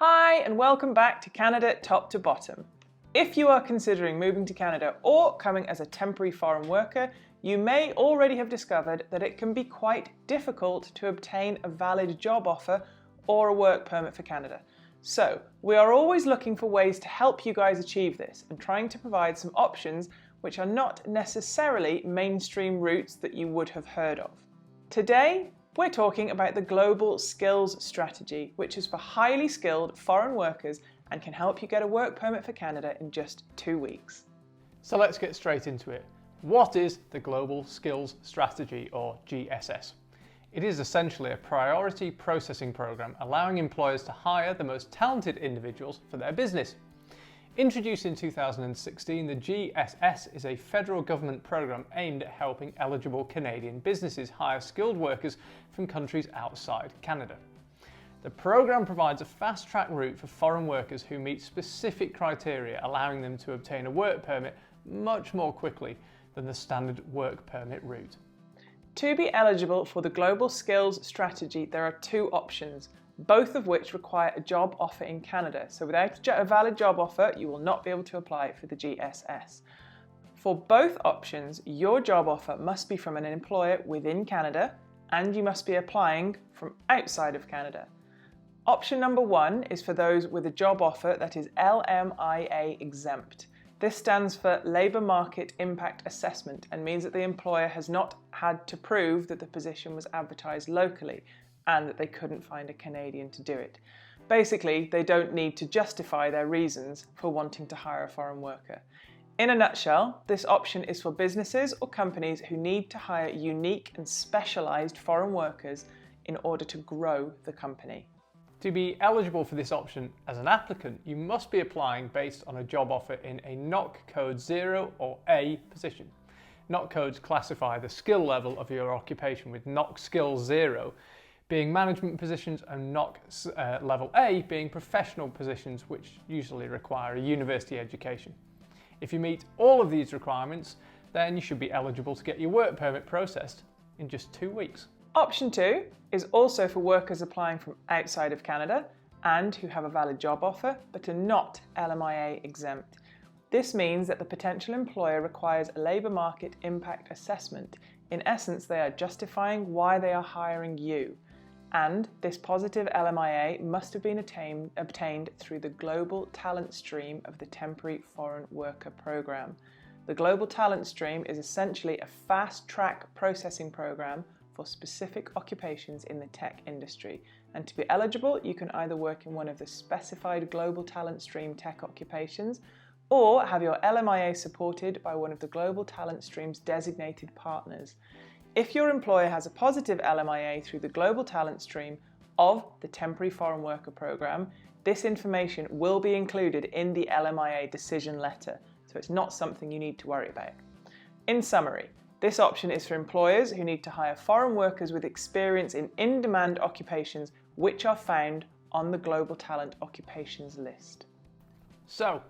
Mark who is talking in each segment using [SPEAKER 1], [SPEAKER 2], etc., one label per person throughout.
[SPEAKER 1] Hi and welcome back to Canada Top to Bottom. If you are considering moving to Canada or coming as a temporary foreign worker, you may already have discovered that it can be quite difficult to obtain a valid job offer or a work permit for Canada. So we are always looking for ways to help you guys achieve this and trying to provide some options which are not necessarily mainstream routes that you would have heard of. Today, we're talking about the Global Skills Strategy, which is for highly skilled foreign workers and can help you get a work permit for Canada in just 2 weeks.
[SPEAKER 2] So let's get straight into it. What is the Global Skills Strategy, or GSS? It is essentially a priority processing program allowing employers to hire the most talented individuals for their business. Introduced in 2016, the GSS is a federal government program aimed at helping eligible Canadian businesses hire skilled workers from countries outside Canada. The program provides a fast-track route for foreign workers who meet specific criteria, allowing them to obtain a work permit much more quickly than the standard work permit route.
[SPEAKER 1] To be eligible for the Global Skills Strategy, there are 2 options, both of which require a job offer in Canada. So without a valid job offer, you will not be able to apply for the GSS. For both options, your job offer must be from an employer within Canada and you must be applying from outside of Canada. Option number 1 is for those with a job offer that is LMIA exempt. This stands for Labour Market Impact Assessment and means that the employer has not had to prove that the position was advertised locally and that they couldn't find a Canadian to do it. Basically, they don't need to justify their reasons for wanting to hire a foreign worker. In a nutshell, this option is for businesses or companies who need to hire unique and specialised foreign workers in order to grow the company.
[SPEAKER 2] To be eligible for this option as an applicant, you must be applying based on a job offer in a NOC Code 0 or A position. NOC codes classify the skill level of your occupation, with NOC Skill 0 being management positions and NOC Level A being professional positions, which usually require a university education. If you meet all of these requirements, then you should be eligible to get your work permit processed in just 2 weeks.
[SPEAKER 1] Option 2 is also for workers applying from outside of Canada and who have a valid job offer but are not LMIA exempt. This means that the potential employer requires a labour market impact assessment. In essence, they are justifying why they are hiring you. And this positive LMIA must have been obtained through the Global Talent Stream of the Temporary Foreign Worker Programme. The Global Talent Stream is essentially a fast-track processing programme for specific occupations in the tech industry. And to be eligible, you can either work in one of the specified Global Talent Stream tech occupations or have your LMIA supported by one of the Global Talent Stream's designated partners. If your employer has a positive LMIA through the Global Talent Stream of the Temporary Foreign Worker Programme, this information will be included in the LMIA decision letter, so it's not something you need to worry about. In summary, this option is for employers who need to hire foreign workers with experience in in-demand occupations which are found on the Global Talent Occupations list.
[SPEAKER 2] So,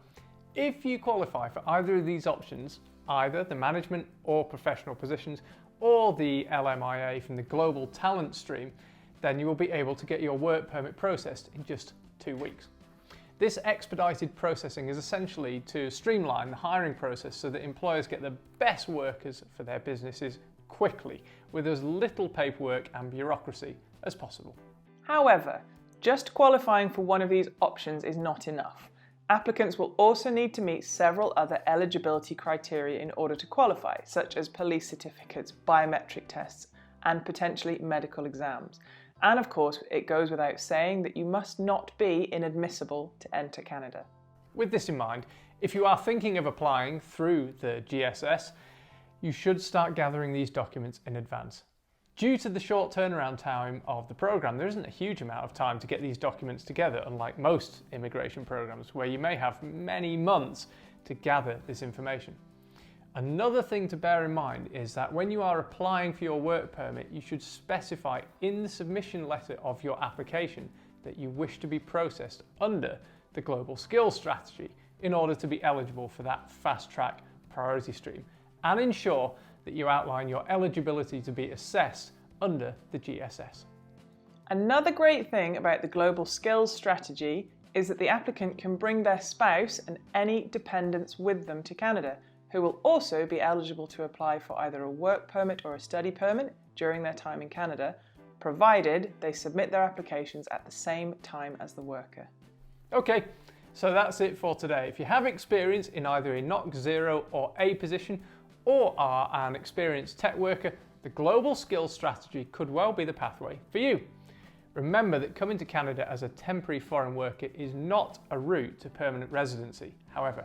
[SPEAKER 2] if you qualify for either of these options, either the management or professional positions, or the LMIA from the Global Talent Stream, then you will be able to get your work permit processed in just 2 weeks. This expedited processing is essentially to streamline the hiring process so that employers get the best workers for their businesses quickly, with as little paperwork and bureaucracy as possible.
[SPEAKER 1] However, just qualifying for one of these options is not enough. Applicants will also need to meet several other eligibility criteria in order to qualify, such as police certificates, biometric tests, and potentially medical exams. And of course, it goes without saying that you must not be inadmissible to enter Canada.
[SPEAKER 2] With this in mind, if you are thinking of applying through the GSS, you should start gathering these documents in advance. Due to the short turnaround time of the program, there isn't a huge amount of time to get these documents together, unlike most immigration programs where you may have many months to gather this information. Another thing to bear in mind is that when you are applying for your work permit, you should specify in the submission letter of your application that you wish to be processed under the Global Skills Strategy in order to be eligible for that fast-track priority stream, and ensure that you outline your eligibility to be assessed under the GSS.
[SPEAKER 1] Another great thing about the Global Skills Strategy is that the applicant can bring their spouse and any dependents with them to Canada, who will also be eligible to apply for either a work permit or a study permit during their time in Canada, provided they submit their applications at the same time as the worker.
[SPEAKER 2] Okay, so that's it for today. If you have experience in either a NOC 0 or A position, or are an experienced tech worker, the Global Skills Strategy could well be the pathway for you. Remember that coming to Canada as a temporary foreign worker is not a route to permanent residency. However,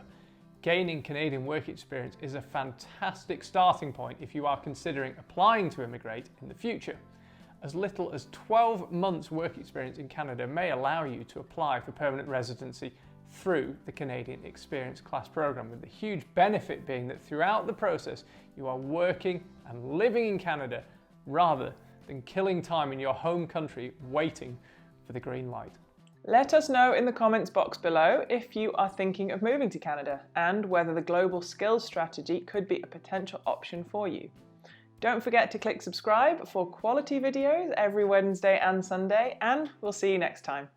[SPEAKER 2] gaining Canadian work experience is a fantastic starting point if you are considering applying to immigrate in the future. As little as 12 months work experience in Canada may allow you to apply for permanent residency through the Canadian Experience Class Programme, with the huge benefit being that throughout the process you are working and living in Canada rather than killing time in your home country waiting for the green light.
[SPEAKER 1] Let us know in the comments box below if you are thinking of moving to Canada and whether the Global Skills Strategy could be a potential option for you. Don't forget to click subscribe for quality videos every Wednesday and Sunday, and we'll see you next time.